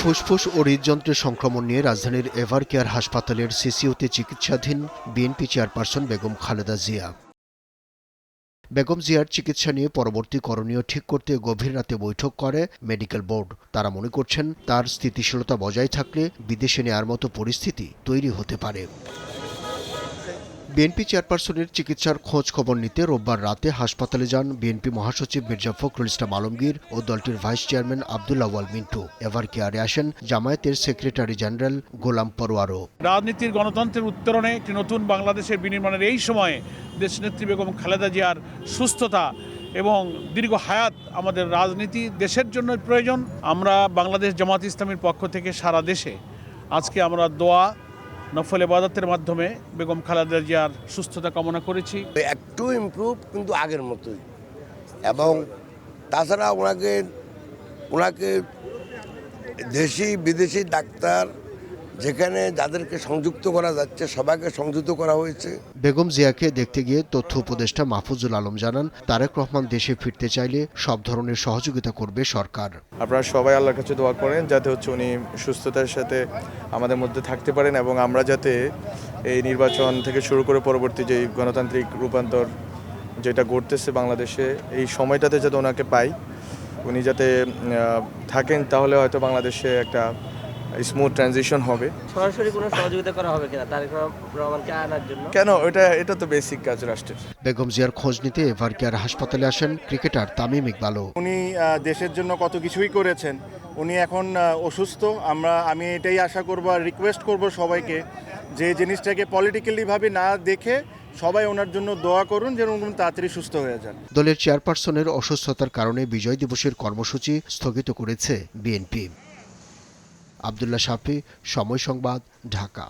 ফুসফুস ও হৃদযন্ত্রের সংক্রমণ নিয়ে রাজধানীর এভার কেয়ার হাসপাতালের সিসিইউতে চিকিৎসাধীন বিএনপি চেয়ারপারসন বেগম খালেদা জিয়া। বেগম জিয়ার চিকিৎসা নিয়ে পরবর্তী করণীয় ঠিক করতে গভীর রাতে বৈঠক করে মেডিকেল বোর্ড। তারা মনে করছেন, তার স্থিতিশীলতা বজায় থাকলে বিদেশে নেয়ার মতো পরিস্থিতি তৈরি হতে পারে। বিএনপি চেয়ারপারসনের চিকিৎসার খোঁজ খবর নিতে রোববার রাতে হাসপাতালে যান বিএনপি মহাসচিব মির্জা ফখরুল ইসলাম আলমগীর ও দলটির ভাইস চেয়ারম্যান আব্দুল্লাহ ওয়াল মিন্টু। এভার কেয়ারে আসেন জামায়াতের সেক্রেটারি জেনারেল গোলাম পরোয়ারও। রাজনীতির গণতন্ত্রের উত্তরণে একটি নতুন বাংলাদেশের বিনির্মাণের এই সময়ে দেশনেত্রী বেগম খালেদা জিয়ার সুস্থতা এবং দীর্ঘ হায়াত আমাদের রাজনীতি দেশের জন্য প্রয়োজন। আমরা বাংলাদেশ জামাত ইসলামীর পক্ষ থেকে সারা দেশে আজকে আমরা দোয়া নফল ইবাদতের মাধ্যমে বেগম খালেদা জিয়ার সুস্থতা কামনা করেছি। একটু ইমপ্রুভ, কিন্তু আগের মতোই। এবং তাছাড়া ওনাকে দেশি বিদেশি ডাক্তার যেখানে যাদেরকে সংযুক্ত করা যাচ্ছে সবাইকে সংযুক্ত করা হয়েছে। বেগম জিয়াকে দেখতে গিয়ে তথ্য উপদেষ্টা মাহফুজুল আলম জানান, তারেক রহমান দেশে ফিরতে চাইলে সব ধরনের সহযোগিতা করবে সরকার। আপনারা সবাই আল্লাহর কাছে দোয়া করেন যাতে উনি সুস্থতার সাথে আমাদের মধ্যে থাকতে পারেন এবং আমরা যাতে এই নির্বাচন থেকে শুরু করে পরবর্তী যে গণতান্ত্রিক রূপান্তর যেটা ঘটতেছে বাংলাদেশে, এই সময়টাতে যাতে ওনাকে পাই, উনি যাতে থাকেন, তাহলে হয়তো বাংলাদেশে একটা স্মুথ ট্রানজিশন হবে। সরাসরি কোনো সহযোগিতা করা হবে কিনা তারেক রহমানকে আনার জন্য? কেন, এটা তো বেসিক কাজ রাষ্ট্রের। বেগম জিয়ার খোঁজ নিতে এভার কেয়ার হাসপাতালে আসেন ক্রিকেটার তামিম ইকবালও। উনি দেশের জন্য কত কিছুই করেছেন, উনি এখন অসুস্থ। আমি এটাই আশা করব আর রিকোয়েস্ট করব সবাইকে যে জিনিসটাকে পলিটিক্যালি ভাবে না দেখে সবাই ওনার জন্য দোয়া করুন যেন উনি তাড়াতাড়ি সুস্থ হয়ে যান। দলের চেয়ারপারসনের অসুস্থতার কারণে বিজয় দিবসের কর্মসূচি স্থগিত করেছে বিএনপি। আব্দুল্লাহ শাফি, সময় সংবাদ, ঢাকা।